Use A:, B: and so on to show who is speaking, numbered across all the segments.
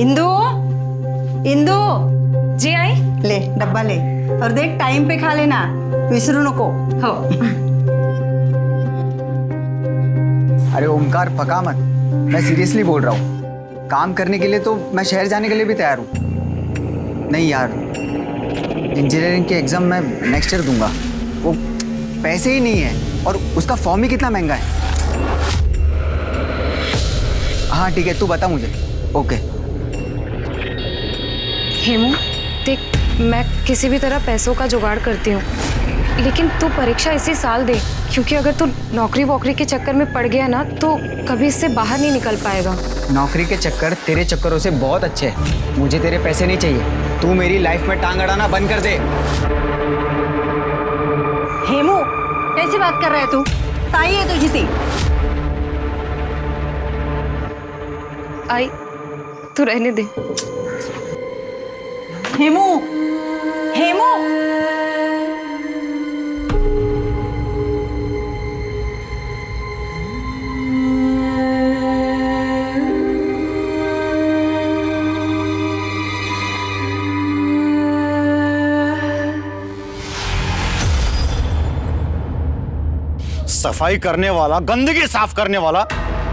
A: इंदु, इंदु,
B: जी आई।
A: ले डब्बा ले और देख टाइम पे खा लेना, विसरू नको।
B: हो।
C: अरे ओमकार पका मत, मैं सीरियसली बोल रहा हूँ। काम करने के लिए तो मैं शहर जाने के लिए भी तैयार हूँ। नहीं यार, इंजीनियरिंग के एग्जाम मैं नेक्स्ट ईयर दूंगा। वो पैसे ही नहीं है और उसका फॉर्म ही कितना महंगा है। हाँ ठीक है, तू बता मुझे। ओके।
B: हेमू देख, मैं किसी भी तरह पैसों का जुगाड़ करती हूँ, लेकिन तू परीक्षा इसी साल दे, क्योंकि अगर तू नौकरी वोकरी के चक्कर में पड़ गया ना तो कभी इससे बाहर नहीं निकल पाएगा।
C: नौकरी के चक्कर तेरे चक्करों से बहुत अच्छे हैं। मुझे तेरे पैसे नहीं चाहिए। तू मेरी लाइफ में टांग अड़ाना बंद कर दे।
A: हेमू, कैसी बात कर रहा है तू? ताई है तुझी ती।
B: आई, तू रहने दे।
A: हेमू, हेमू,
D: सफाई करने वाला, गंदगी साफ करने वाला,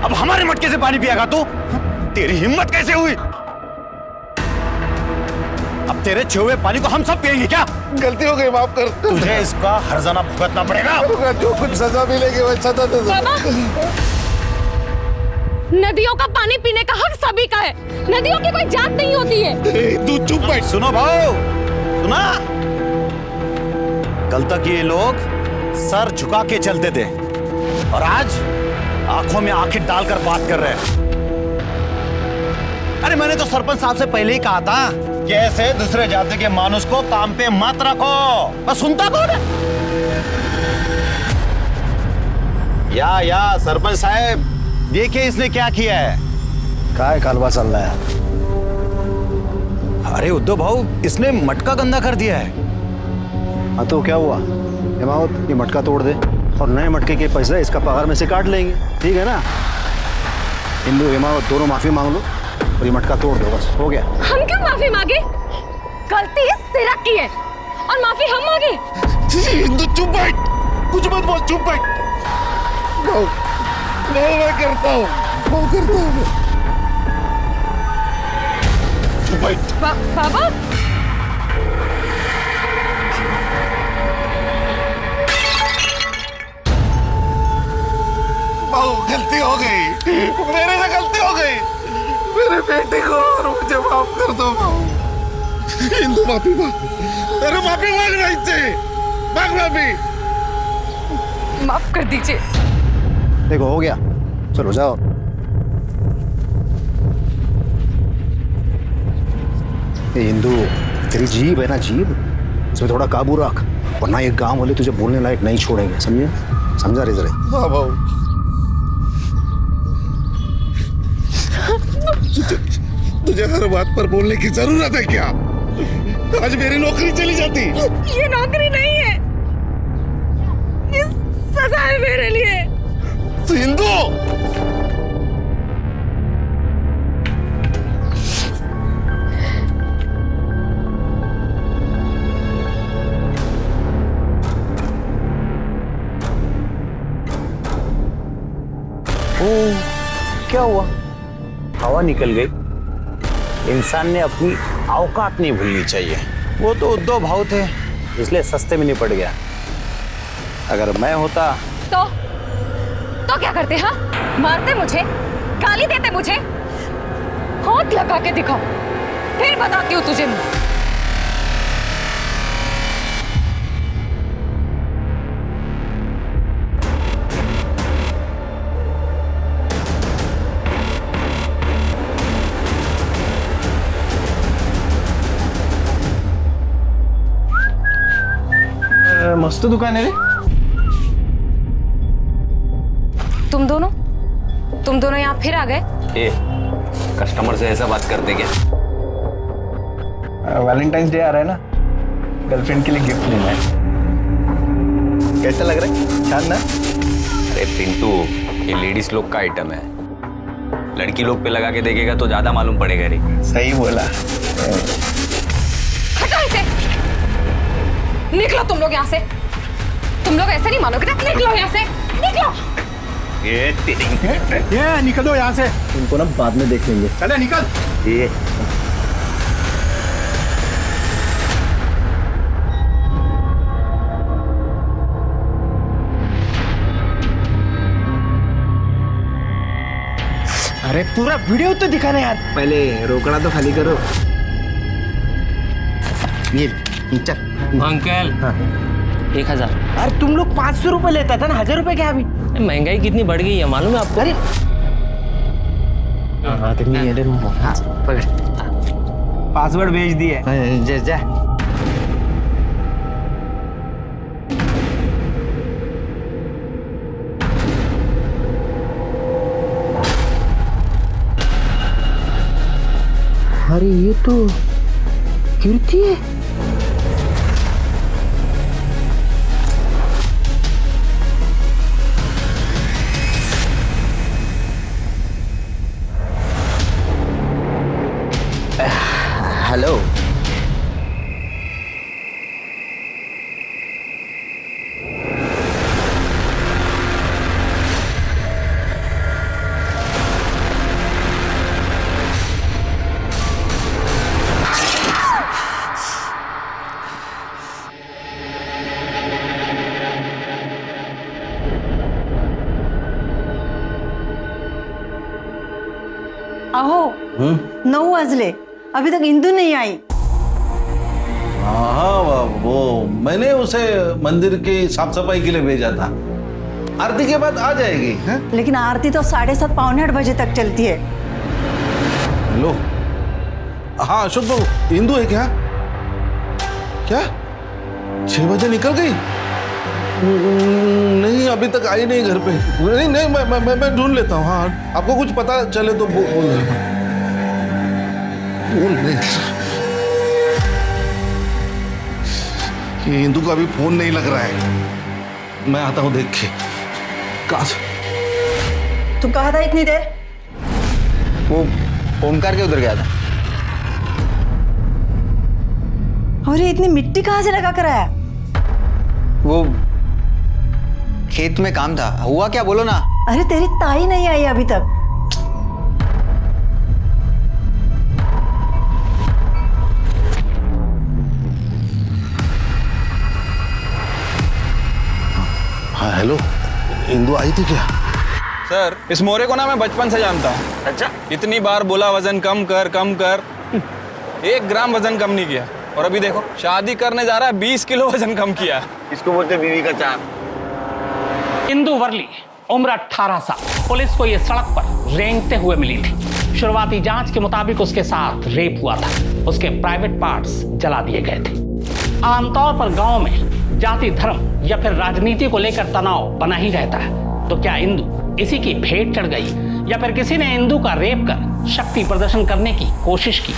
D: अब हमारे मटके से पानी पिएगा तू? तेरी हिम्मत कैसे हुई? अब तेरे छुए पानी को हम सब पिएंगे क्या?
E: गलती हो गई, माफ कर।
D: तुझे इसका हर्जाना भुगतना पड़ेगा।
E: जो कुछ सजा मिलेगी वो सजा दे दो।
F: नदियों का पानी पीने का हक सभी का है। नदियों की कोई जात नहीं होती है।
E: तू चुप बैठ।
D: सुनो भाऊ, सुना? कल तक ये लोग सर झुका के चलते थे और आज आंखों में आंखें डालकर बात कर रहे हैं। अरे मैंने तो सरपंच साहब से पहले ही कहा था कि ऐसे दूसरे जाति के मानुष को काम पे मत रखो। पर सुनता कौन है? या सरपंच साहब, देखिए इसने क्या किया है।
E: क्या कालवा चल रहा है?
D: अरे उद्धव भाऊ, इसने मटका गंदा कर दिया है।
E: हाँ तो क्या हुआ? हिमावत, ये मटका तोड़ दे और नए मटके के पैसे इसका पगार में से काट लेंगे, ठीक है ना? हिंदू हिमावत दोनों माफी मांग लो और ये मटका तोड़ दो, बस हो गया।
F: हम क्यों माफी मांगे? गलती इस सिरक की है और माफी हम मांगे।
E: हिंदू चुप बैठ, कुछ मत बोल, चुप बैठ। मैं करता हूँ, चुप बैठ।
F: बाबा,
E: गलती हो गई, मेरे से गलती हो गई। मेरे बेटे को और मुझे माफ कर दो। हिंदू माफी मांग, अरे माफी मांग रही थी, मांग माफी।
B: माफ कर दीजिए।
E: देखो हो गया, चलो जाओ। ये हिंदू, तेरी जीभ है ना, जीभ, इसमें थोड़ा काबू रख, वरना ये गांव वाले तुझे बोलने लायक नहीं छोड़ेंगे, समझे? समझा रे जरा? हाँ भाऊ। तुझे हर बात पर बोलने की जरूरत है क्या? आज मेरी नौकरी चली जाती।
F: ये नौकरी नहीं है, ये सजा है मेरे लिए।
E: तो हिंदू,
D: क्या हुआ? हवा निकल गई। इंसान ने अपनी औकात नहीं भूलनी चाहिए। वो तो उद्धव भाऊ थे, इसलिए सस्ते में निपट गया। अगर मैं होता
F: तो क्या करते? हाँ, मारते मुझे, गाली देते मुझे। हाथ लगा के दिखाओ, फिर बताती हूँ तुझे।
D: मस्त दुकान है रे।
B: तुम दोनों यहाँ फिर आ गए?
G: कस्टमर से ऐसा बात करते क्या?
C: वैलेंटाइंस डे आ रहा है ना, गर्लफ्रेंड के लिए गिफ्ट लेना है। कैसा लग रहा है? शानदार।
G: अरे पिंटू, ये लेडीज लोग का आइटम है, लड़की लोग पे लगा के देखेगा तो ज्यादा मालूम पड़ेगा रे।
E: सही बोला।
F: हटो इसे, निकलो तुम लोग यहाँ से। तुम लोग ऐसे नहीं मानोगे ना, निकलो यहाँ से, निकलो।
E: ये निकलो यहाँ से।
C: उनको ना बाद में देख लेंगे।
E: चले निकल।
D: ये
E: अरे पूरा वीडियो तो दिखाना यार।
C: पहले रोकड़ा तो खाली करो। ये चल।
H: अंकल 1000।
E: अरे तुम लोग 500 रुपए लेता था ना, 1000 रुपए क्या अभी?
H: महंगाई कितनी बढ़ गई है मालूम है आपको?
E: अरे हाँ तो नहीं है। हाँ पकड़,
C: पासवर्ड भेज दिए।
E: जा जा। अरे ये तो कीर्ति है।
C: हेलो।
A: अहो 9 वाजले, अभी तक इंदू नहीं आई।
I: हाँ वो मैंने उसे मंदिर की साफ सफाई के लिए भेजा था। आरती के बाद आ जाएगी। हैं?
A: लेकिन आरती तो 7:30 पौने 8 बजे तक चलती है।
I: हेलो। हाँ अशोक बाबू, इंदु है क्या? क्या 6 बजे निकल गई? नहीं अभी तक आई नहीं घर पे। नहीं नहीं मैं ढूंढ लेता हूँ। हाँ आपको कुछ पता चले तो बोल
E: ये इंदु का अभी फोन नहीं लग रहा है।
I: मैं आता हूँ देख के। काश
A: तू कहा था इतनी देर?
C: वो ओमकार के उधर गया था।
A: और ये इतनी मिट्टी कहाँ से लगा कर आया?
C: वो खेत में काम था। हुआ क्या बोलो ना।
A: अरे तेरी ताई नहीं आई अभी तक।
I: हाँ हेलो, इंदु आई थी क्या?
J: सर इस मोरे को ना मैं बचपन से जानता हूँ।
D: अच्छा,
J: इतनी बार बोला वजन कम कर कम कर, 1 ग्राम वजन कम नहीं किया। और अभी देखो शादी करने जा रहा है, 20 किलो वजन कम किया।
D: इसको बोलते बीवी का चार।
H: इंदु वर्ली उम्र 18 साल पुलिस को ये सड़क पर रेंगते हुए मिली थी। शुरुआती जांच के मुताबिक उसके साथ रेप हुआ था। उसके प्राइवेट पार्ट्स जला दिए गए थे। आमतौर पर गांव में जाति धर्म या फिर राजनीति को लेकर तनाव बना ही रहता है। तो क्या इंदु इसी की भेंट चढ़ गई या फिर किसी ने इंदु का रेप कर शक्ति प्रदर्शन करने की कोशिश की?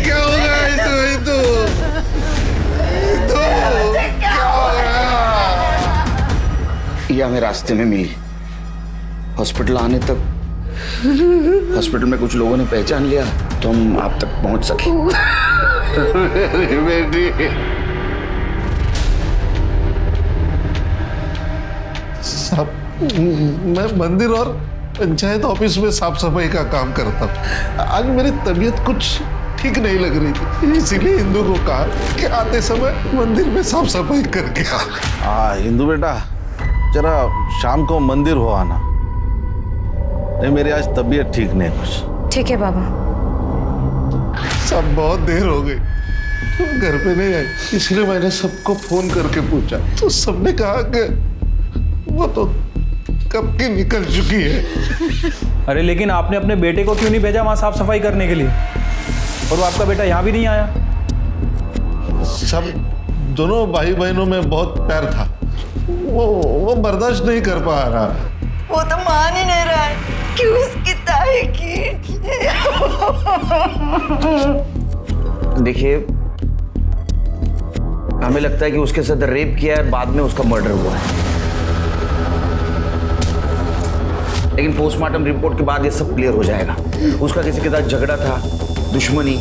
E: क्या हो गया इंदु? क्या हो गया?
K: ये हमें रास्ते में मिली। हॉस्पिटल आने तक हॉस्पिटल में कुछ लोगों ने पहचान लिया तो हम आप तक पहुंच सके।
E: बेटी साहब, मैं मंदिर और पंचायत ऑफिस में साफ सफाई का काम करता हूँ। आज मेरी तबीयत कुछ ठीक नहीं लग रही थी, इसीलिए इंदु को कहा कि आते समय मंदिर में साफ सफाई करके आ।
I: हाँ इंदु बेटा, जरा शाम को मंदिर हो आना। नहीं मेरी आज तबीयत ठीक नहीं कुछ।
B: ठीक है बाबा।
E: सब बहुत देर हो गई, तो घर पे नहीं आई, इसलिए मैंने सबको फोन करके पूछा तो सबने कहा कि वो तो कब की निकल चुकी है।
J: अरे लेकिन आपने अपने बेटे को क्यों नहीं भेजा वहाँ साफ सफाई करने के लिए? और वो आपका बेटा यहाँ भी नहीं आया?
E: सब दोनों भाई बहनों में बहुत प्यार था, वो बर्दाश्त नहीं कर पा रहा।
A: वो तो मान ही नहीं रहा है कि उसकी ताई की।
K: देखिए, हमें लगता है कि उसके साथ रेप किया है, बाद में उसका मर्डर हुआ है। लेकिन पोस्टमार्टम रिपोर्ट के बाद ये सब क्लियर हो जाएगा। उसका किसी के साथ झगड़ा था, दुश्मनी,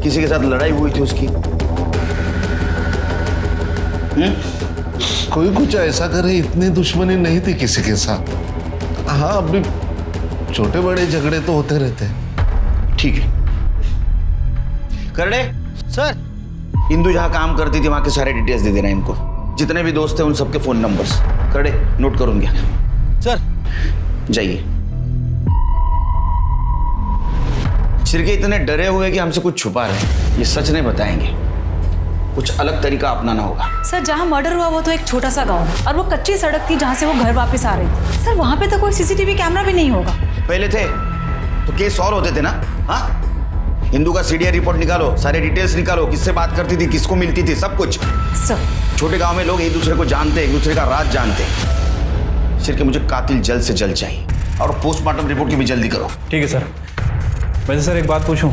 K: किसी के साथ लड़ाई हुई थी उसकी।
E: कोई कुछ ऐसा करे, इतनी दुश्मनी नहीं थी किसी के साथ। हाँ, अभी छोटे बड़े झगड़े तो होते रहते हैं।
K: ठीक है करड़े
C: सर।
K: इंदु जहां काम करती थी वहां के सारे डिटेल्स दे देना इनको, जितने भी दोस्त थे उन सबके फोन नंबर्स। करड़े नोट करूंगा
C: सर।
K: जाइए। शिरके इतने डरे हुए कि हमसे कुछ छुपा रहे हैं, ये सच नहीं बताएंगे। कुछ अलग तरीका अपनाना होगा।
F: सर, जहाँ मर्डर हुआ वो तो एक छोटा सा गांव है और वो कच्ची सड़क थी जहाँ से वो घर वापस आ रही थी। सर, वहाँ पे तो कोई सीसीटीवी कैमरा भी नहीं होगा।
K: पहले थे तो केस सॉल्व होते थे ना। हाँ, इंदु का सीडीआर रिपोर्ट निकालो, सारे डिटेल्स निकालो, किससे बात करती थी, किसको मिलती थी, सब कुछ।
F: सर,
K: छोटे गांव में लोग एक दूसरे को जानते, एक दूसरे का राज जानते। शिरके मुझे कातिल जल्द से जल्द चाहिए और पोस्टमार्टम रिपोर्ट की भी जल्दी करो।
J: ठीक है सर। वैसे सर एक बात पूछूं,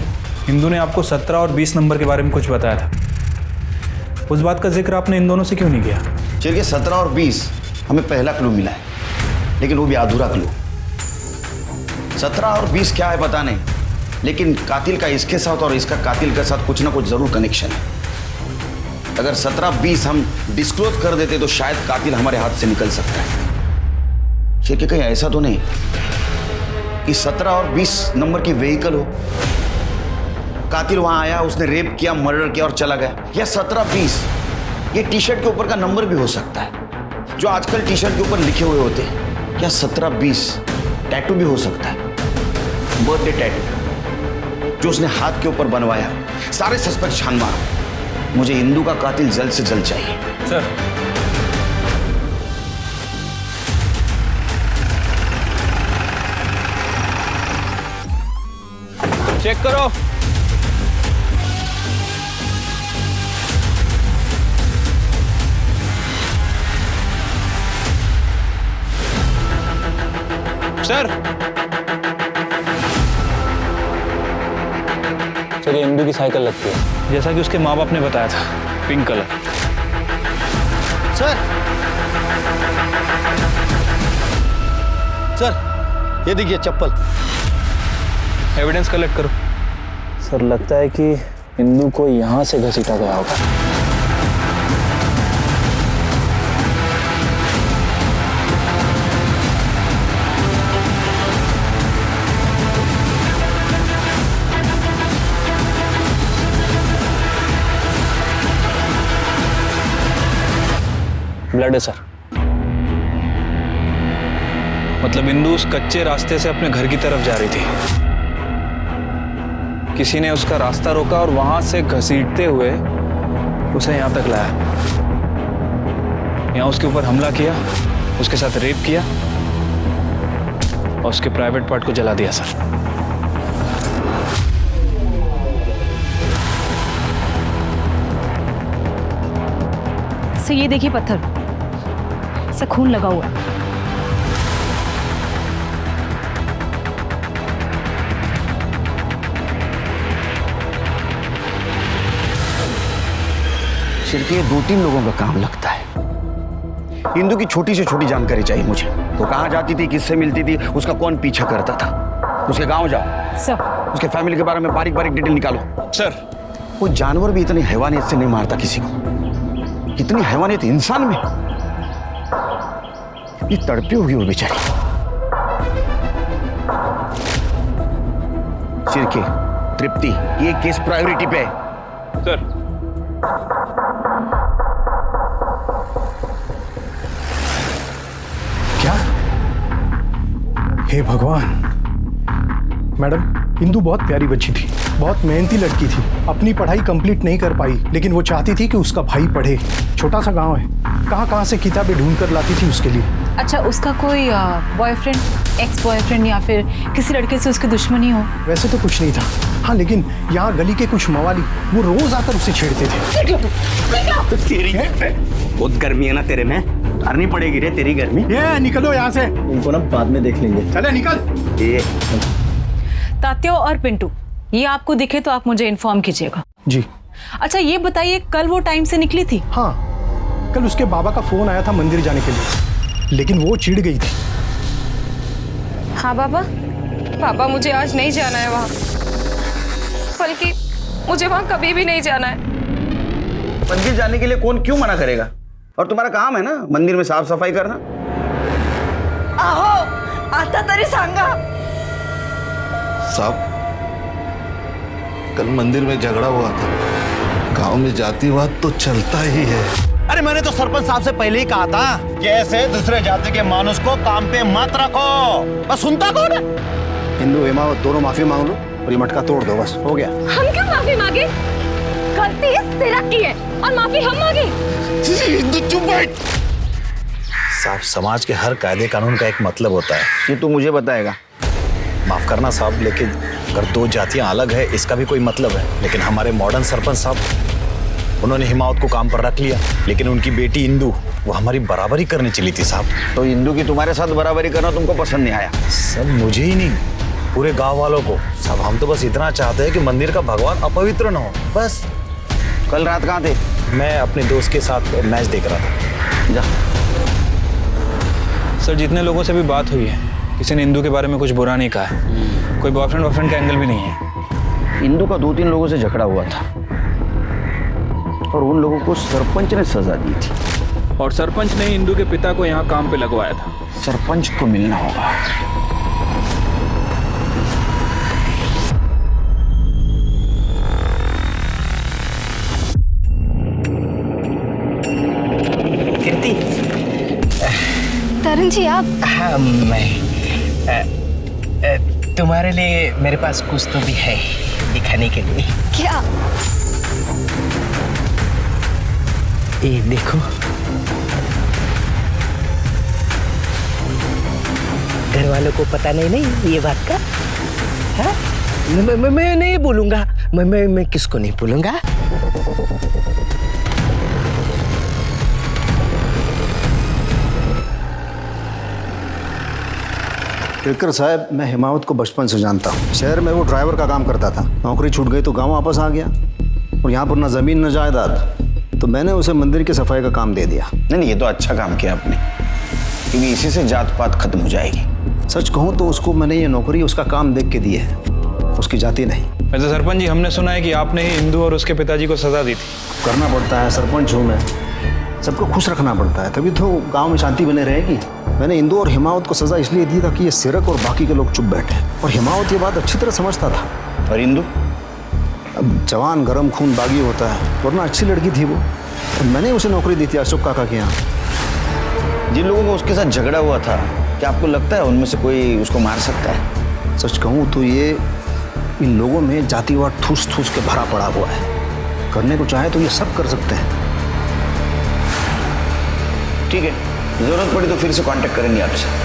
J: इंदु ने आपको 17 और 20 नंबर के बारे में कुछ बताया था, उस बात का जिक्र आपने इन दोनों से क्यों नहीं किया?
K: शिरके 17 और 20 हमें पहला क्लू मिला है, लेकिन वो भी अधूरा क्लू। 17 और 20 क्या है पता नहीं, लेकिन कातिल का इसके साथ और इसका कातिल के साथ कुछ ना कुछ जरूर कनेक्शन है। अगर 17-20 हम डिस्क्लोज कर देते तो शायद कातिल हमारे हाथ से निकल सकता है। शिरके कहीं ऐसा तो नहीं कि 17 और 20 नंबर की व्हीकल हो, कातिल वहां आया, उसने रेप किया, मर्डर किया और चला गया। या 17-20 ये टी शर्ट के ऊपर का नंबर भी हो सकता है, जो आजकल टी शर्ट के ऊपर लिखे हुए होते हैं। या 17-20 टैटू भी हो सकता है, बर्थडे टैटू जो उसने हाथ के ऊपर बनवाया। सारे सस्पेक्ट छान मारो, मुझे इंदु का कातिल जल्द से जल्द चाहिए।
J: सर, चेक करो। सर,
L: ये इंदु की साइकिल लगती है,
J: जैसा कि उसके माँ बाप ने बताया था, पिंक कलर।
C: सर, सर ये देखिए चप्पल।
J: एविडेंस कलेक्ट करो।
L: सर लगता है कि इंदु को यहाँ से घसीटा गया होगा। ब्लड है सर।
J: मतलब इंदु उस कच्चे रास्ते से अपने घर की तरफ जा रही थी, किसी ने उसका रास्ता रोका और वहां से घसीटते हुए उसे यहां तक लाया, यहां उसके ऊपर हमला किया, उसके साथ रेप किया और उसके प्राइवेट पार्ट को जला दिया।
F: सर ये देखिए पत्थर, सर खून लगा हुआ है।
K: सिर्फ ये 2-3 लोगों का काम लगता है। इंदु की छोटी से छोटी जानकारी चाहिए मुझे। वो कहाँ जाती थी, किससे मिलती थी, उसका कौन पीछा करता था। उसके गांव जाओ
F: सर,
K: उसके फैमिली के बारे में बारीक बारीक डिटेल निकालो।
J: सर,
K: वो जानवर भी इतनी हैवानियत से नहीं मारता किसी को, कितनी हैवानियत इंसान में। ये तड़पी होगी वो बेचारी। सिरके, तृप्ति, ये केस प्रायोरिटी पे है।
J: सर,
M: क्या? हे भगवान। मैडम, इंदु बहुत प्यारी बच्ची थी, बहुत मेहनती लड़की थी। अपनी पढ़ाई कंप्लीट नहीं कर पाई, लेकिन वो चाहती थी कि उसका भाई पढ़े। छोटा सा गांव है, कहाँ से किताबें ढूंढ कर लाती थी उसके लिए।
F: अच्छा, उसका कोई बॉयफ्रेंड, एक्स बॉयफ्रेंड या फिर किसी लड़के से उसकी दुश्मनी हो?
M: वैसे तो कुछ नहीं था, हाँ, लेकिन यहाँ गली के कुछ मवाली वो रोज आकर उसे छेड़ते थे।
D: बहुत गर्मी है ना तेरे में, करनी पड़ेगी रे तेरी गर्मी।
M: ये निकलो यहाँ से।
C: इनको ना बाद में देख लेंगे।
M: चले निकल।
D: ये
N: तात्या और पिंटू, ये आपको दिखे तो आप मुझे इन्फॉर्म कीजिएगा।
M: जी।
N: अच्छा ये बताइए, कल वो टाइम से निकली थी?
M: हाँ, कल उसके बाबा का फोन आया था मंदिर जाने के लिए, लेकिन वो चिढ़ गई थी।
B: हाँ बाबा, पापा मुझे आज नहीं जाना है वहाँ, बल्कि मुझे वहाँ कभी भी नहीं जाना है।
K: मंदिर जाने के लिए कौन क्यों मना करेगा? और तुम्हारा काम है ना मंदिर में साफ सफाई करना।
A: आहो, आता तरी सांगा।
I: साहब, कल मंदिर में झगड़ा हुआ था। गांव में जातिवाद तो चलता ही है।
D: अरे मैंने तो सरपंच साहब से पहले ही कहा था कि ऐसे दूसरे जाति के मानुस को काम पे मत रखो। बस सुनता कौन है?
M: हिंदू हिमावत दोनों माफी मांग लो और ये मटका तोड़ दो, बस हो गया।
F: हम क्यों माफी मांगे? गलती सिरक की है और माफी हम मांगे।
E: हिंदू चुप बैठ।
D: साहब, समाज के हर कायदे कानून का एक मतलब होता है।
K: ये तो मुझे बताएगा।
D: माफ करना साहब, लेकिन अगर दो जातियां अलग है इसका भी कोई मतलब है। लेकिन हमारे मॉडर्न सरपंच साहब, उन्होंने हिमावत को काम पर रख लिया, लेकिन उनकी बेटी इंदू वो हमारी बराबरी करने चली थी साहब।
K: तो इंदू की तुम्हारे साथ बराबरी करना तुमको पसंद नहीं आया?
D: सब मुझे ही नहीं, पूरे गांव वालों को। सब हम तो बस इतना चाहते हैं कि मंदिर का भगवान अपवित्र न हो, बस।
K: कल रात कहाँ थे?
D: मैं अपने दोस्त के साथ मैच देख रहा था।
K: जा।
J: सर, जितने लोगों से भी बात हुई है, किसी ने इंदू के बारे में कुछ बुरा नहीं कहा है। कोई बॉयफ्रेंड का एंगल भी नहीं है।
K: इंदू का 2-3 लोगों से झगड़ा हुआ था और उन लोगों को सरपंच ने सजा दी थी।
J: और सरपंच ने इंदू के पिता को यहाँ काम पे लगवाया था।
K: सरपंच को मिलना होगा।
O: कीर्ति।
F: तरुण जी आप?
O: हाँ, मैं तुम्हारे लिए मेरे पास कुछ तो भी है दिखाने के लिए।
F: क्या?
O: ये देखो, घर वालों को पता नहीं ये बात का। हाँ? मैं नहीं बोलूंगा। मैं किसको नहीं बोलूंगा।
M: केरकर साहब, मैं हिमावत को बचपन से जानता हूँ। शहर में वो ड्राइवर का काम करता था, नौकरी छूट गई तो गांव वापस आ गया और यहाँ पर ना जमीन न जायदाद, तो मैंने उसे मंदिर की सफाई का काम दे दिया।
K: नहीं, ये तो अच्छा काम किया आपने, क्योंकि इसी से जात पात खत्म हो जाएगी।
M: सच कहूँ तो उसको मैंने ये नौकरी उसका काम देख के दी है, उसकी जाति नहीं।
J: वैसे सरपंच जी, हमने सुना है कि आपने ही इंदू और उसके पिताजी को सजा दी थी।
M: करना पड़ता है, सरपंच हूँ मैं, सबको खुश रखना पड़ता है, तभी तो गांव में शांति बने रहेगी। मैंने इंदू और हिमावत को सजा इसलिए दी ताकि ये सिरक और बाकी के लोग चुप बैठे, और हिमावत ये बात अच्छी तरह समझता था।
K: और इंदू?
M: अब जवान गरम खून बागी होता है, वरना अच्छी लड़की थी वो, और मैंने उसे नौकरी दी थी अशोक काका के यहाँ।
K: जिन लोगों को उसके साथ झगड़ा हुआ था, क्या आपको लगता है उनमें से कोई उसको मार सकता है?
M: सच कहूँ तो ये इन लोगों में जातिवाद ठूस ठूस के भरा पड़ा हुआ है। करने को चाहे तो ये सब कर सकते हैं।
K: ठीक है, जरूरत पड़ी तो फिर से कांटेक्ट करेंगे आपसे।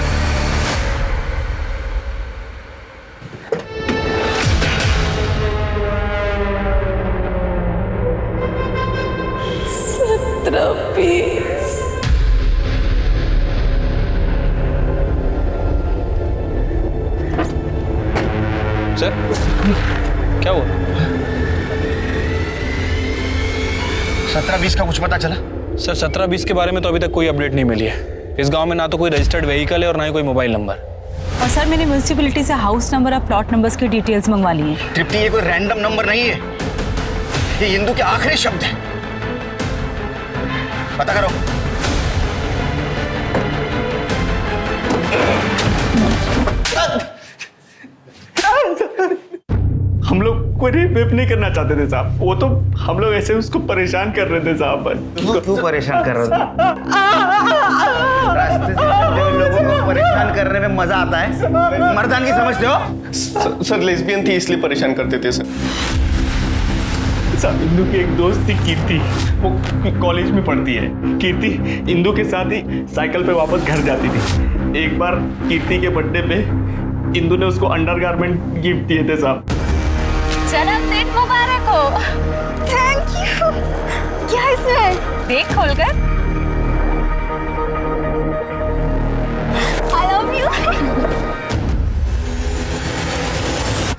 J: सर, क्या हुआ?
K: 17-20 का कुछ पता चला?
J: सर, 17-20 के बारे में तो अभी तक कोई अपडेट नहीं मिली है। इस गांव में ना तो कोई रजिस्टर्ड व्हीकल है और ना ही कोई मोबाइल नंबर।
N: और सर, मैंने म्यूनिसिपैलिटी से हाउस नंबर और प्लॉट नंबर्स की डिटेल्स मंगवा ली हैं।
K: तृप्ति, ये कोई रैंडम नंबर नहीं है, ये इंदू के आखिरी शब्द है। पता करो।
L: हम लोग कोई रेप नहीं करना चाहते थे साहब, वो तो हम लोग ऐसे उसको परेशान कर रहे थे साहब। बस
K: क्यों परेशान कर रहे थे? रास्ते से चलते हुए लोगों को परेशान करने में मजा आता है? मर्दानगी समझते हो?
L: सर लेस्बियन थी इसलिए परेशान करते थे सर। साहब, इंदू की एक दोस्त थी कीर्ति, वो कॉलेज में पढ़ती है। कीर्ति इंदू के साथ ही साइकिल पे वापस घर जाती थी। एक बार कीर्ति के बर्थडे पे इंदू ने उसको अंडरगारमेंट गिफ्ट दिए थे साहब।
F: जन्मदिन मुबारक हो। Thank you. क्या इसमें? देख खोलकर। I love you.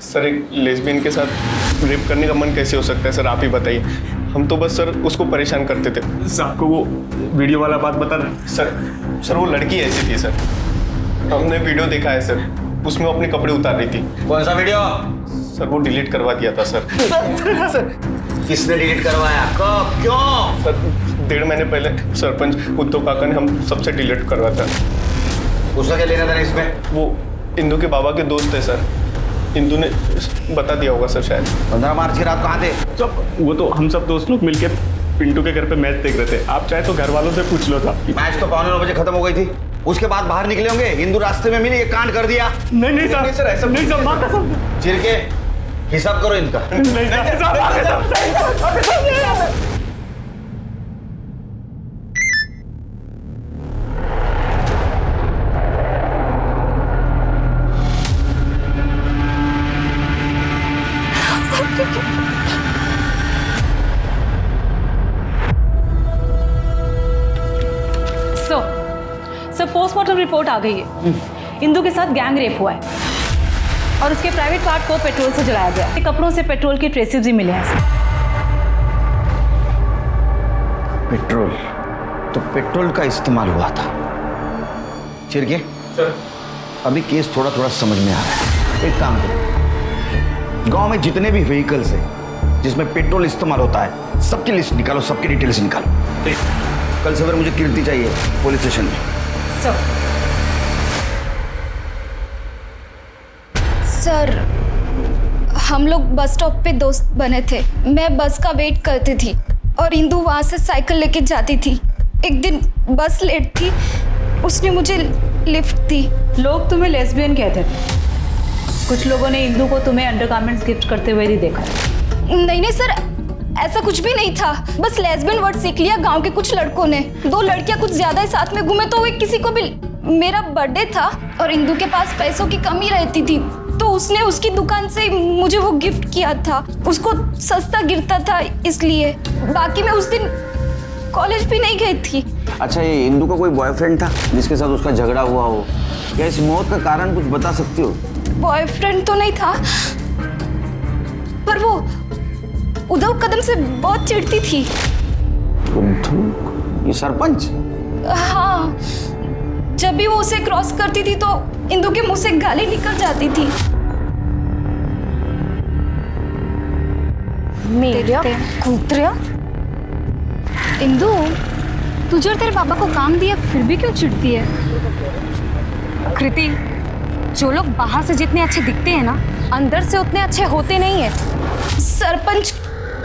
L: Sir, sir एक लेस्बियन के साथ रेप करने का मन कैसे हो सकता है सर, आप ही बताइए। हम तो बस सर उसको परेशान करते थे। सर आपको वो वीडियो वाला बात बता रहे सर वो लड़की ऐसी थी सर, हमने वीडियो देखा है सर, उसमें वो अपने कपड़े उतार रही थी।
K: कौन सा वीडियो?
L: सर वो डिलीट करवा दिया था सर।
K: सर किसने डिलीट करवाया, कब, क्यों?
L: सर 1.5 महीने पहले सरपंच उद्धव काका ने हम सबसे डिलीट करवाया था।
K: उसका क्या लेना था इसमें?
L: वो इंदू के बाबा के दोस्त है सर, इंदू ने बता दिया होगा सर शायद।
K: 15 मार्च की रात कहाँ थे?
L: सब वो तो हम सब दोस्त लोग मिलकर पिंटू के घर पे मैच देख रहे थे, आप चाहे तो घर वालों से पूछ लो था।
K: मैच तो 9:15 खत्म हो गई थी, उसके बाद बाहर निकले होंगे, हिंदू रास्ते में मिली, ये कांड कर दिया।
L: नहीं सर ऐसा नहीं सर, माँ कसम।
K: चिरके हिसाब करो इनका।
L: नहीं
N: सर पोस्टमार्टम रिपोर्ट आ गई है। इंदू के साथ गैंग रेप हुआ है और उसके प्राइवेट पार्ट को पेट्रोल से जलाया गया। कपड़ों से पेट्रोल के ट्रेसेस भी मिले हैं सर।
K: पेट्रोल, तो पेट्रोल का इस्तेमाल हुआ था। चिरके
L: सर
K: अभी केस थोड़ा थोड़ा समझ में आ रहा है। एक काम करो, गांव में जितने भी व्हीकल्स हैं जिसमें पेट्रोल इस्तेमाल होता है सबकी लिस्ट निकालो, सबकी डिटेल्स निकालो। कल सवेरे मुझे कीर्ति चाहिए पुलिस स्टेशन में।
F: सर हम लोग बस स्टॉप पे दोस्त बने थे, मैं बस का वेट करती थी और इंदू वहाँ से साइकिल लेके जाती थी। एक दिन बस लेट थी, उसने मुझे लिफ्ट दी।
N: लोग तुम्हें लेस्बियन कहते थे, कुछ लोगों ने इंदू को तुम्हें अंडरगारमेंट्स गिफ्ट करते हुए भी देखा।
F: नहीं सर, ऐसा कुछ भी नहीं था, बस लेस्बियन वर्ड सीख लिया गांव के कुछ लड़कों ने। 2 लड़कियां कुछ ज्यादा ही साथ में घूमे तो किसी को भी। मेरा बर्थडे था और इंदू के पास पैसों की कमी रहती थी, तो उसने उसकी दुकान से मुझे वो गिफ्ट किया था। उसको सस्ता गिरता था इसलिए। बाकी मैं उस दिन कॉलेज भी नहीं गई थी।
K: अच्छा, ये इंदू का कोई बॉयफ्रेंड था जिसके साथ उसका झगड़ा हुआ हो? क्या इस मौत का कारण कुछ बता सकती हो?
F: बॉयफ्रेंड तो नहीं था, पर वो उद्धव कदम से बहुत चिढ़ती थी।
K: उद्धव? ये सरपंच?
F: हाँ, जब भी वो उसे क्रॉस करती थी तो इंदू के मुंह से गाली निकल जाती थी। मेरा कुत्रा इंदू, तुझे और तेरे पापा को काम दिया फिर भी क्यों चिढ़ती है?
B: कृति, जो लोग बाहर से जितने अच्छे दिखते हैं ना, अंदर से उतने अच्छे होते नहीं है।
F: सरपंच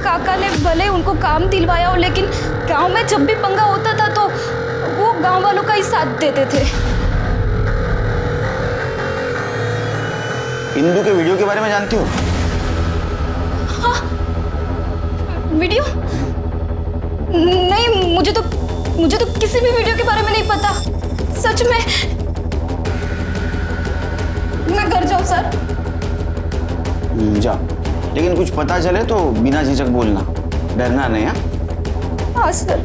F: काका ने भले उनको काम दिलवाया हो, लेकिन गांव में जब भी पंगा होता था तो वो गांव वालों का ही साथ देते थे।
K: इंदू के वीडियो के बारे में जानती हो?
F: हाँ, वीडियो? नहीं, मुझे तो किसी भी वीडियो के बारे में नहीं पता, सच में। मैं घर जाऊं सर?
K: जाओ, लेकिन कुछ पता चले तो बिना झिझक बोलना, डरना नहीं।
F: हाँ सर।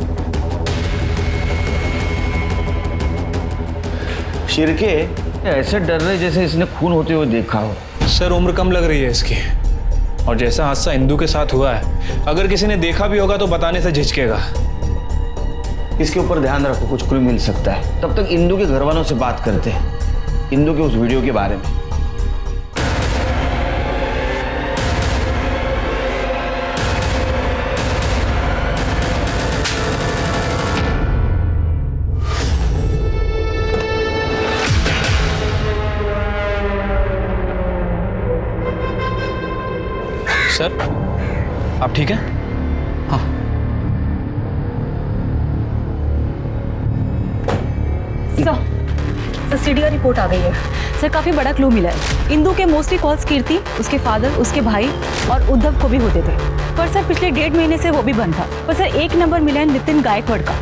K: शिरके ऐसे डर रहे जैसे इसने खून होते हुए देखा हो।
J: सर उम्र कम लग रही है इसकी, और जैसा हादसा इंदू के साथ हुआ है, अगर किसी ने देखा भी होगा तो बताने से झिझकेगा।
K: इसके ऊपर ध्यान रखो, कुछ क्लू मिल सकता है। तब तक इंदू के घर वालों से बात करते हैं इंदू के उस वीडियो के बारे में।
J: सर आप ठीक हैं? हाँ।
N: सर सीडीआर रिपोर्ट आ गई है। सर काफी बड़ा क्लू मिला है। इंदू के मोस्टली कॉल्स कीर्ति, उसके फादर, उसके भाई और उद्धव को भी होते थे, पर सर पिछले 1.5 महीने से वो भी बंद था। पर सर एक नंबर मिला है नितिन गायकवाड़ का।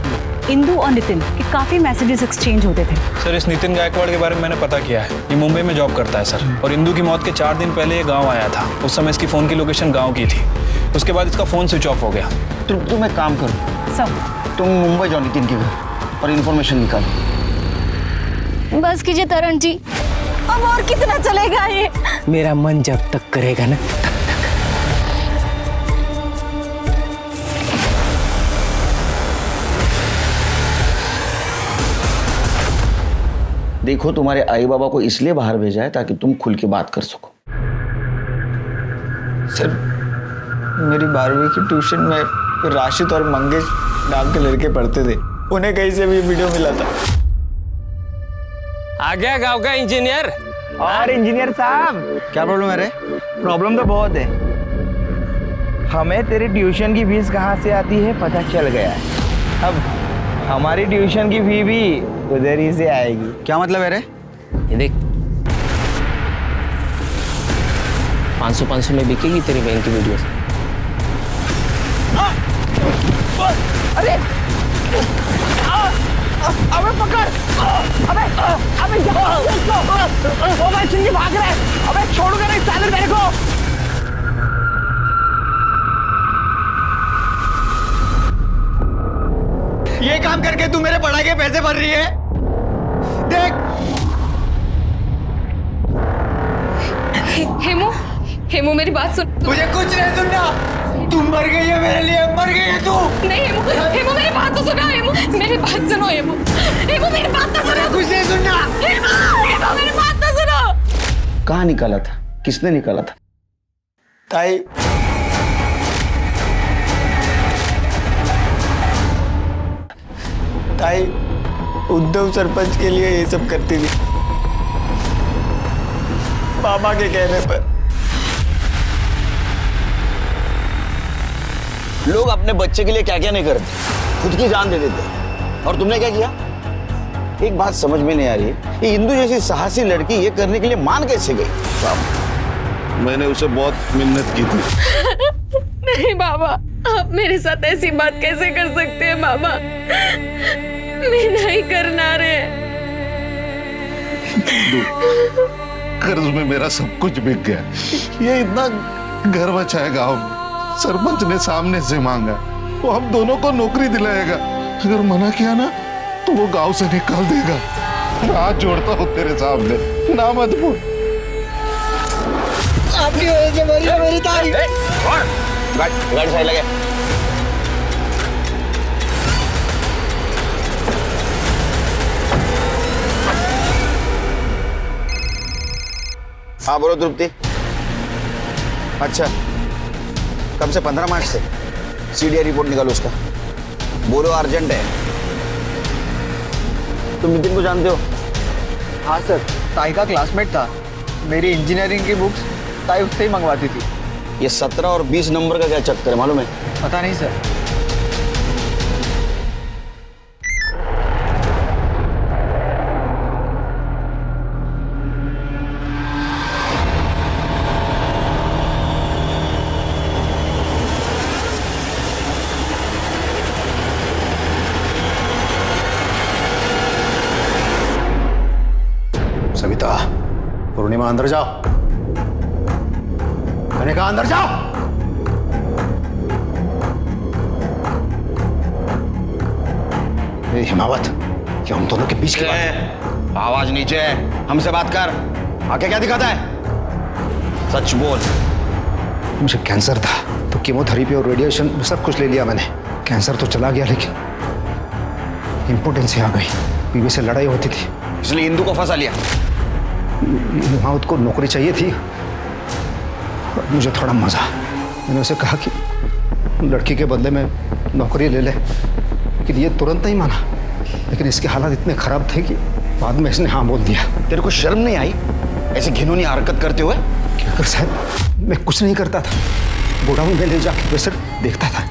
N: इंदू और नितिन के काफी मैसेजेस एक्सचेंज होते थे।
J: सर इस नितिन गायकवाड़ के बारे में मैंने पता किया है, ये मुंबई में जॉब करता है सर, और इंदू की मौत के 4 दिन पहले ये गांव आया था। उस समय इसकी फ़ोन की लोकेशन गांव की थी, उसके बाद इसका फ़ोन स्विच ऑफ हो गया।
K: तुम एक काम करो
N: सर,
K: तुम मुंबई जाओ नितिन के घर और इन्फॉर्मेशन निकालो।
F: बस कीजिए तरण जी,
N: अब और कितना चलेगा ये?
O: मेरा मन जब तक करेगा ना
K: देखो, तुम्हारे आई बाबा को इसलिए बाहर भेजा है ताकि तुम खुल के बात कर सको।
C: सर, मेरी 12वीं की ट्यूशन में राशिद और मंगेश नाम के लड़के पढ़ते थे, उन्हें कहीं से भी वीडियो मिला था।
O: आ गया गांव का इंजीनियर।
C: और इंजीनियर साहब, क्या प्रॉब्लम है रे?
P: प्रॉब्लम तो बहुत है। हमें तेरी ट्यूशन की फीस कहाँ से आती है पता चल गया है। अब हमारी ट्यूशन की फी भी उधर ही से आएगी।
C: क्या मतलब है रे?
O: ये देख, 500 में बिकेगी तेरी बहन की वीडियो।
P: अरे अबे पकड़, अबे ओ भाई चिंगी भाग रहा है। अबे छोड़ूंगा नहीं साले मेरे को।
C: ये काम करके तू मेरे पढ़ाई के पैसे भर रही है? देख।
B: हेमू मेरी बात सुन।
C: मुझे कुछ नहीं सुनना। तू मर गई है मेरे लिए, मर गई है तू।
B: नहीं हेमू मेरी बात तो सुनो। हेमू मेरी बात सुनो। हेमू मेरी बात तो सुनो।
C: कुछ नहीं सुनना।
B: हेमू मेरी बात तो सुनो।
K: कहाँ निकाला था? किसने निकाला था?
C: ताई, ताई उद्धव सरपंच के लिए ये सब करती थी, पापा के कहने पर।
K: लोग अपने बच्चे के लिए क्या क्या नहीं करते, खुद की जान दे देते। और तुमने क्या किया? एक बात समझ में नहीं आ रही, ये इंदु जैसी साहसी लड़की ये करने के लिए मान कैसे गई?
I: मैंने उसे बहुत मिन्नत की थी।
B: नहीं बाबा, आप मेरे साथ ऐसी बात कैसे कर सकते हैं बाबा? मैं नहीं करना रे।
I: कर्ज में मेरा सब कुछ बिक गया। ये इतना घर बचा है गांव में, सरपंच ने सामने से मांगा, वो हम दोनों को नौकरी दिलाएगा। अगर मना किया ना तो वो गांव से निकाल देगा। मैं हाथ जोड़ता हूँ तेरे सामने, ना मत बोल।
C: आपकी वजह से मरी है मेरी ताई।
K: गाड़ी साइड लगे। हाँ बोलो तृप्ति। अच्छा, कब से? 15 मार्च से सीडीआई रिपोर्ट निकालो उसका। बोलो अर्जेंट है। तुम नितिन को जानते हो?
C: हाँ सर, ताई का क्लासमेट था। मेरी इंजीनियरिंग की बुक्स ताई उससे ही मंगवाती थी।
K: ये 17 और 20 नंबर का क्या चक्कर है मालूम है?
C: पता नहीं सर।
Q: सविता, पूर्णिमा अंदर जाओ। मैंने कहा अंदर जाओ। हिमावत, क्या हम दोनों के बीच की बात है?
K: आवाज नीचे है, हमसे बात कर। आके क्या दिखाता है? सच बोल।
Q: मुझे कैंसर था तो कीमोथेरेपी और रेडिएशन सब कुछ ले लिया मैंने। कैंसर तो चला गया, लेकिन इम्पोर्टेंसी आ गई। बीवी से लड़ाई होती थी,
K: इसलिए इंदु को फंसा लिया।
Q: हिमावत को नौकरी चाहिए थी और मुझे थोड़ा मजा। मैंने उसे कहा कि लड़की के बदले में नौकरी ले ले, लेकिन ये तुरंत नहीं माना। लेकिन इसके हालात इतने खराब थे कि बाद में इसने हाँ बोल दिया।
K: तेरे को शर्म नहीं आई ऐसी घिनौनी हरकत करते हुए?
Q: क्या कर साहब, मैं कुछ नहीं करता था। गोडाउन में ले जाके मैं सिर्फ देखता था।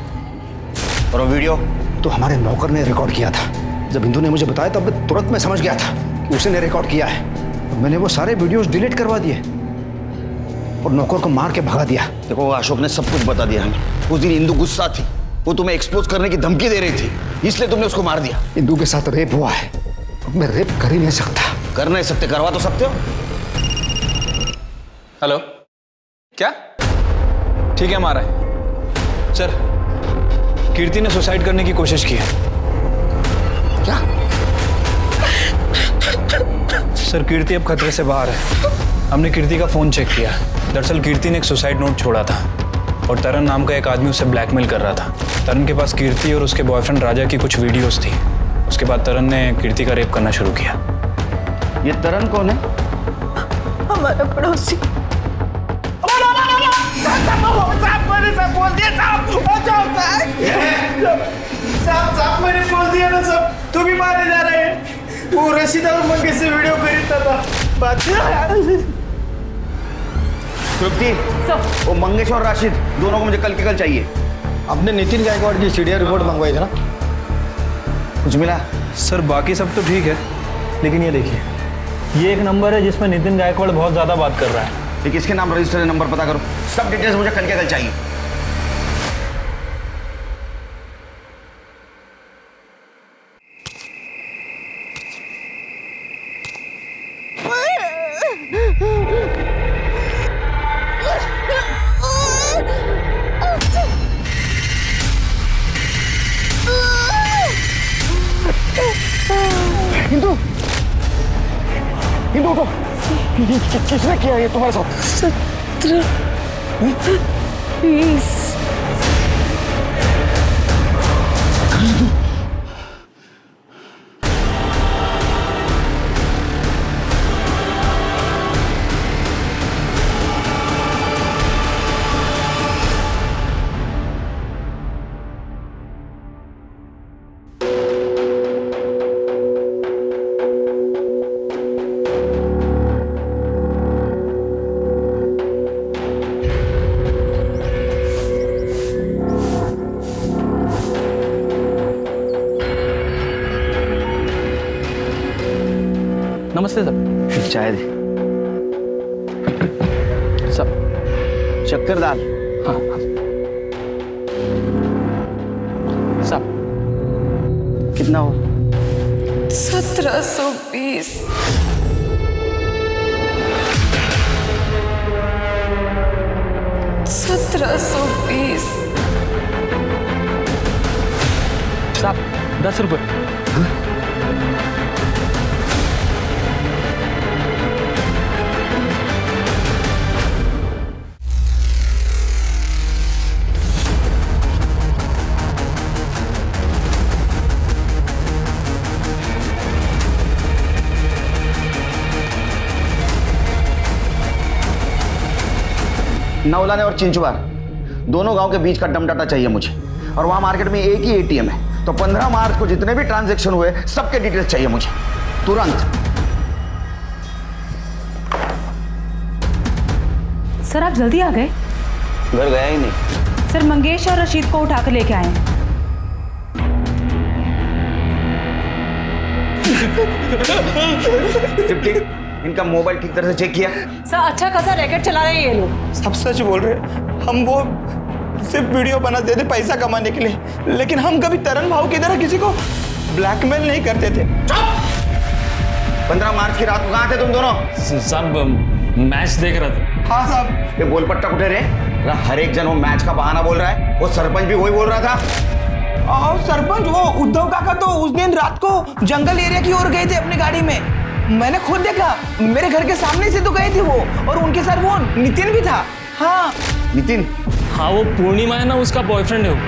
K: और वो वीडियो
Q: तो हमारे नौकर ने रिकॉर्ड किया था। जब इंदु ने मुझे बताया तब तुरंत मैं समझ गया था कि उसने रिकॉर्ड किया है। मैंने वो सारे वीडियोस डिलीट करवा दिए और नौकर को मार के भगा दिया।
K: देखो, अशोक ने सब कुछ बता दिया हमें। उस दिन इंदु गुस्सा थी, वो तुम्हें एक्सपोज करने की धमकी दे रही थी, इसलिए तुमने उसको मार दिया।
Q: इंदु के साथ रेप हुआ है, मैं रेप कर ही नहीं सकता।
K: कर नहीं सकते, करवा तो सकते हो।
J: हेलो, क्या? ठीक है, हमारा है सर। कीर्ति ने सुसाइड करने की कोशिश की है।
Q: क्या?
J: सर कीर्ति अब खतरे से बाहर है। हमने कीर्ति का फ़ोन चेक किया। दरअसल कीर्ति ने एक सुसाइड नोट छोड़ा था और तरन नाम का एक आदमी उसे ब्लैकमेल कर रहा था। तरन के पास कीर्ति और उसके बॉयफ्रेंड राजा की कुछ वीडियोस थी। उसके बाद तरन ने कीर्ति का रेप करना शुरू किया।
K: ये तरन कौन है?
A: हमारा पड़ोसी।
P: साहब मैंने बोल दिया ना सब, तू भी मारे जा रहे हैं। वो रशीदा और मंगे से वीडियो खरीदता था। बात
K: तृप्ति, वो मंगेश और राशिद दोनों को मुझे कल के कल चाहिए।
Q: आपने नितिन गायकवाड़ की सीडीआर रिपोर्ट मंगवाई थी ना?
K: कुछ मिला?
J: सर बाकी सब तो ठीक है, लेकिन ये देखिए, ये एक नंबर है जिसमें नितिन गायकवाड़ बहुत ज़्यादा बात कर रहा है।
K: ये किसके नाम रजिस्टर है? नंबर पता करो। सब डिटेल्स मुझे कल के कल चाहिए।
Q: हिंदू, हिंदू उठो। किसने किया ये तुम्हारे साथ?
F: 20।
P: नमस्ते सर।
K: चाय दे। सब शक्कर दाल।
P: हाँ सब
K: कितना हो?
F: 1720।
P: साहब 10 रुपये।
K: नौलाने और चिंचवार दोनों गांव के बीच का दम डाटा चाहिए मुझे, और वहां मार्केट में एक ही एटीएम है। तो 15 मार्च को जितने भी ट्रांजैक्शन हुए सबके डिटेल्स चाहिए मुझे तुरंत।
N: सर आप जल्दी आ गए?
K: घर गया ही नहीं।
N: सर मंगेश और रशीद को उठाकर लेके आए हैं।
K: इनका मोबाइल ठीक तरह से चेक किया?
N: सर अच्छा खासा रैकेट चला रहे हैं ये लोग।
P: सब सच बोल रहे हैं। हम वो सिर्फ वीडियो बनाते थे पैसा कमाने के लिए, लेकिन हम कभी तरन भाव की तरह किसी को ब्लैकमेल नहीं करते थे।
K: 15 मार्च की रात को कहाँ थे तुम दोनों?
L: सब मैच देख रहे थे।
P: हाँ साहब।
K: ये गोलपट्टा उठे रे, हर एक जन वो मैच का बहाना बोल रहा है। वो सरपंच भी वही बोल रहा था।
P: और सरपंच वो उद्धव काका तो उस दिन रात को जंगल एरिया की ओर गए थे अपनी गाड़ी में। मैंने खुद देखा, मेरे घर के सामने से तो गए थे वो, और उनके साथ वो नितिन भी था। हाँ
K: नितिन?
L: हाँ वो पूर्णिमा है ना, उसका बॉयफ्रेंड है वो।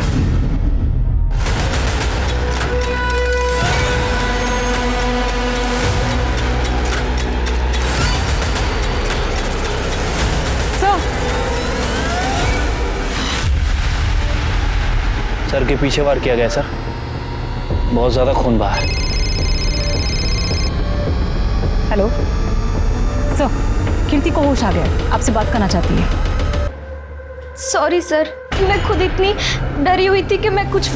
J: सर के पीछे वार किया गया सर, बहुत ज्यादा खून बहा है।
N: हेलो सर, कीर्ति को होश आ गया, आपसे बात करना चाहती है।
F: सॉरी सर, मैं खुद इतनी डरी हुई थी कि मैं कुछ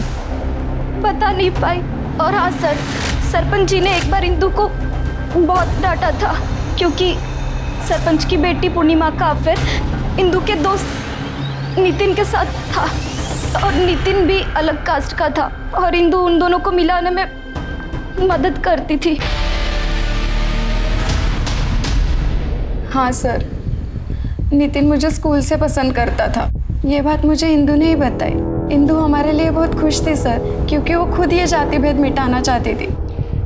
F: बता नहीं पाई। और हाँ सर, सरपंच जी ने एक बार इंदु को बहुत डांटा था, क्योंकि सरपंच की बेटी पूर्णिमा का अफेयर इंदु के दोस्त नितिन के साथ था, और नितिन भी अलग कास्ट का था, और इंदु उन दोनों को मिलाने में मदद करती थी। हाँ सर, नितिन मुझे स्कूल से पसंद करता था। ये बात मुझे इंदु ने ही बताई। इंदु हमारे लिए बहुत खुश थी सर, क्योंकि वो खुद ये जाति भेद मिटाना चाहती थी।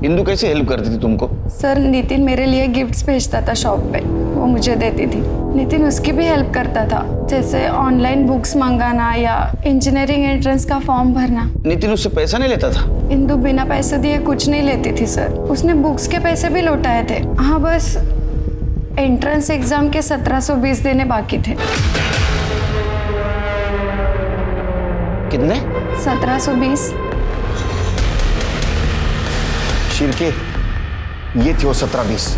K: इंदु कैसे हेल्प करती थी तुमको?
F: सर नितिन मेरे लिए गिफ्ट्स भेजता था शॉप पे, वो मुझे देती थी। नितिन उसकी भी हेल्प करता था, जैसे ऑनलाइन बुक्स मंगाना या इंजीनियरिंग एंट्रेंस का फॉर्म भरना।
K: नितिन उससे पैसा नहीं लेता था?
F: इंदु बिना पैसे दिए कुछ नहीं लेती थी सर। उसने बुक्स के पैसे भी लौटाए थे। हाँ, बस एंट्रेंस एग्जाम के 1720 देने बाकी थे।
K: कितने?
F: 1720।
K: शिरके, ये थे वो 1720।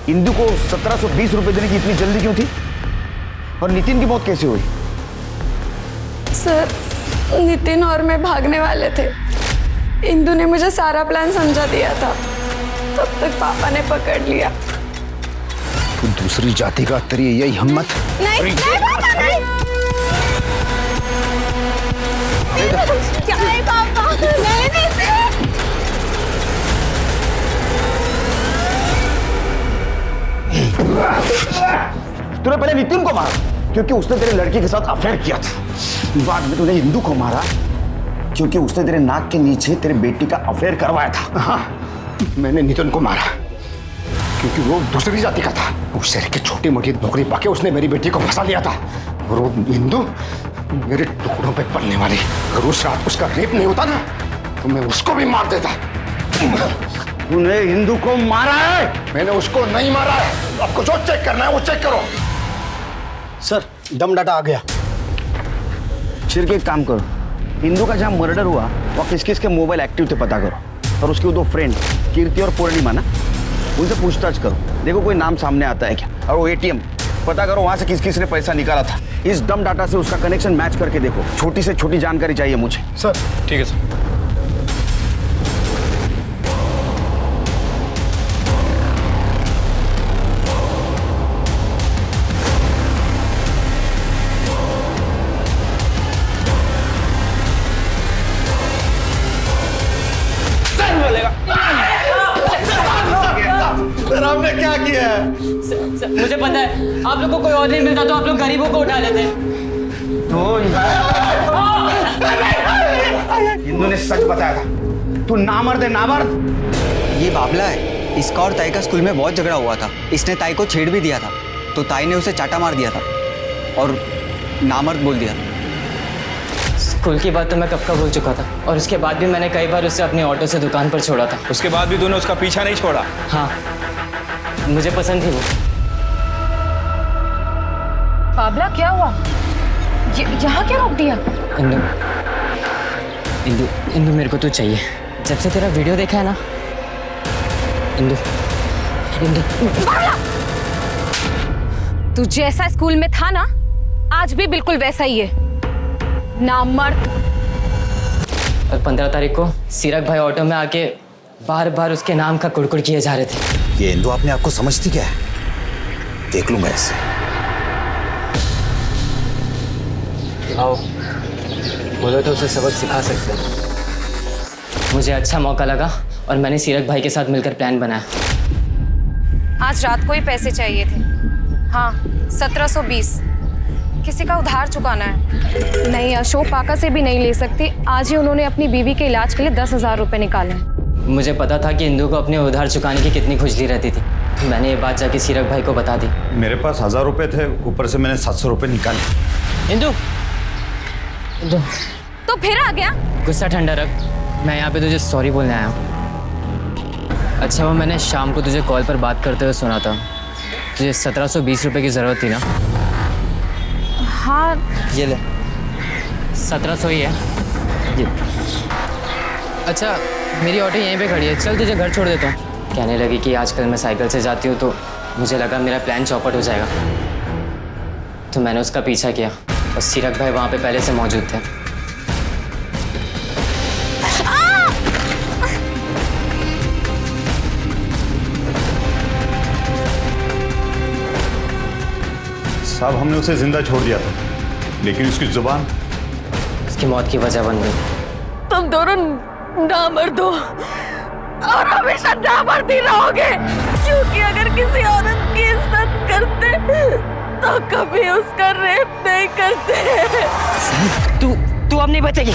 K: इंदु को 1720 रुपए देने की इतनी जल्दी क्यों थी? और नितिन की मौत कैसे हुई?
F: सर नितिन और मैं भागने वाले थे। इंदु ने मुझे सारा प्लान समझा दिया था, तब तक पापा ने पकड़ लिया।
Q: तू दूसरी जाति का, तेरी यही हिम्मत?
F: नहीं पापा, नहीं। क्या है पापा? नहीं।
K: तूने पहले नितिन को मारा क्योंकि उसने तेरे लड़के के साथ अफेयर किया था। बाद में तूने इंदु को मारा क्योंकि उसने तेरे नाक के नीचे तेरे बेटी का अफेयर करवाया था।
Q: हाँ, मैंने नितिन को मारा क्योंकि वो दूसरी जाति का था। उस शहर की छोटी मोटी नौकरी पाके उसने मेरी बेटी को फंसा लिया था। और वो इंदु मेरे टुकड़ों पे पलने वाली। अगर उस रात उसका रेप नहीं होता ना तो मैं उसको भी मार देता।
K: तूने इंदु को मारा है?
Q: मैंने उसको नहीं मारा है। आपको जो चेक करना है वो चेक करो।
M: सर दम डाटा आ गया।
K: शिर के एक काम करो, इंदु का जहां मर्डर हुआ वहाँ किस किस के मोबाइल एक्टिव थे पता करो, और उसकी वो दो फ्रेंड कीर्ति और पूर्णिमा ना, उनसे पूछताछ करो, देखो कोई नाम सामने आता है क्या। और वो एटीएम पता करो वहां से किस किस ने पैसा निकाला था। इस दम डाटा से उसका कनेक्शन मैच करके देखो। छोटी से छोटी जानकारी चाहिए मुझे।
J: सर ठीक है सर।
E: सर आपने क्या किया है?
R: मुझे पता है, आप लोग को कोई और नहीं मिलता तो आप लोग गरीबों को उठा लेते।
K: तो इंदु ने सच बताया था। तू नामर्द है, नामर्द।
C: ये बाबला है। इसका और ताई का स्कूल में बहुत झगड़ा हुआ था। इसने ताई को छेड़ भी दिया था, तो ताई ने उसे चाटा मार दिया था और नामर्द बोल दिया।
R: स्कूल की बात तो मैं कब का भूल चुका था, और उसके बाद भी मैंने कई बार उसे अपने ऑटो से दुकान पर छोड़ा था।
J: उसके बाद भी तूने उसका पीछा नहीं छोड़ा?
R: हाँ, मुझे पसंद थी वो।
B: बाबला क्या हुआ? यहाँ क्या रोक दिया?
R: इंदु, इंदु, इंदु मेरे को तू चाहिए। जब से तेरा वीडियो देखा है ना इंदु, इंदु।
B: तू जैसा स्कूल में था ना, आज भी बिल्कुल वैसा ही है, नामर्द।
R: और 15 तारीख को सीरक भाई ऑटो में आके बार बार उसके नाम का कुड़कुड़ किए जा रहे थे।
D: ये इंदु अपने आप को समझती क्या है? देख लूं मैं इसे।
R: आओ, बोलो तो उसे सबक सिखा सकते हैं। मुझे अच्छा मौका लगा और मैंने सीरक भाई के साथ मिलकर प्लान बनाया।
B: आज रात को ही पैसे चाहिए थे। हाँ, 1720। किसी का उधार चुकाना है। नहीं, अशोक पाका से भी नहीं ले सकती। आज ही उन्होंने अपनी बीवी के इलाज के लिए 10,000 रुपए निकाले।
R: मुझे पता था कि इंदु को अपने उधार चुकाने की कितनी खुजली रहती थी। मैंने ये बात जाके सीरक भाई को बता दी।
D: मेरे पास 1000 रुपए थे, ऊपर से मैंने 700 रुपए निकाले।
R: इंदु, इंदु
B: तो फिर आ गया?
R: गुस्सा ठंडा रख। मैं यहाँ पे तुझे सॉरी बोलने आया हूँ। अच्छा, वो मैंने शाम को तुझे कॉल पर बात करते हुए सुना था। तुझे 1720 रुपए की ज़रूरत थी ना?
B: हाँ,
R: ये ले, 1700 ही है ये। अच्छा, मेरी ऑटो यहीं पे खड़ी है, चल तुझे घर छोड़ देता हूँ। कहने लगी कि आजकल मैं साइकिल से जाती हूँ, तो मुझे लगा मेरा प्लान चौपट हो जाएगा, तो मैंने उसका पीछा किया और सीरक भाई वहाँ पे पहले से मौजूद थे।
D: साहब, हमने उसे जिंदा छोड़ दिया था, लेकिन उसकी जुबान
R: उसकी मौत की वजह बन गई।
F: तुम दोनों नामर्द हो और हमेशा नामर्द ही रहोगे, क्योंकि अगर किसी औरत की इज्जत करते तो कभी उसका रेप नहीं करते।
R: तू अब नहीं बचेगी।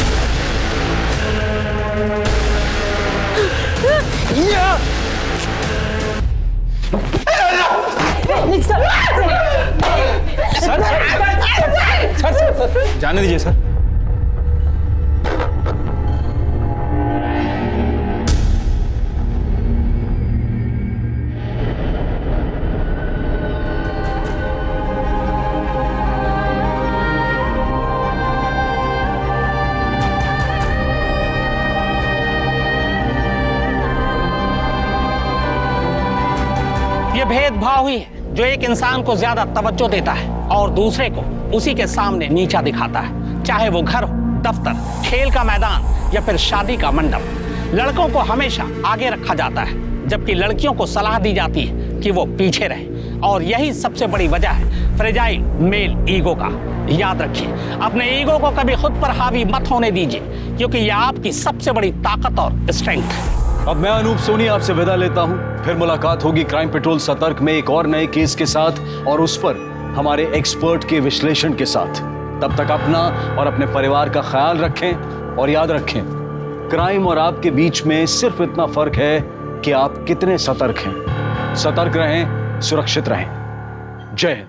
J: सर जाने दीजिए सर।
H: ये भेदभाव ही है जो एक इंसान को ज्यादा तवज्जो देता है और दूसरे को उसी के सामने नीचा दिखाता है, चाहे वो घर हो, दफ्तर, खेल का मैदान या फिर शादी का मंडप। लड़कों को हमेशा आगे रखा जाता है जबकि लड़कियों को सलाह दी जाती है कि वो पीछे रहे, और यही सबसे बड़ी वजह है फ्रेजाइल मेल ईगो का। याद रखिए, अपने ईगो को कभी खुद पर हावी मत होने दीजिए, क्योंकि यह आपकी सबसे बड़ी ताकत और स्ट्रेंथ है।
J: अब मैं अनूप सोनी आपसे विदा लेता हूं। फिर मुलाकात होगी क्राइम पेट्रोल सतर्क में एक और नए केस के साथ और उस पर हमारे एक्सपर्ट के विश्लेषण के साथ। तब तक अपना और अपने परिवार का ख्याल रखें और याद रखें, क्राइम और आपके बीच में सिर्फ इतना फर्क है कि आप कितने सतर्क हैं। सतर्क रहें, सुरक्षित रहें। जय हिंद।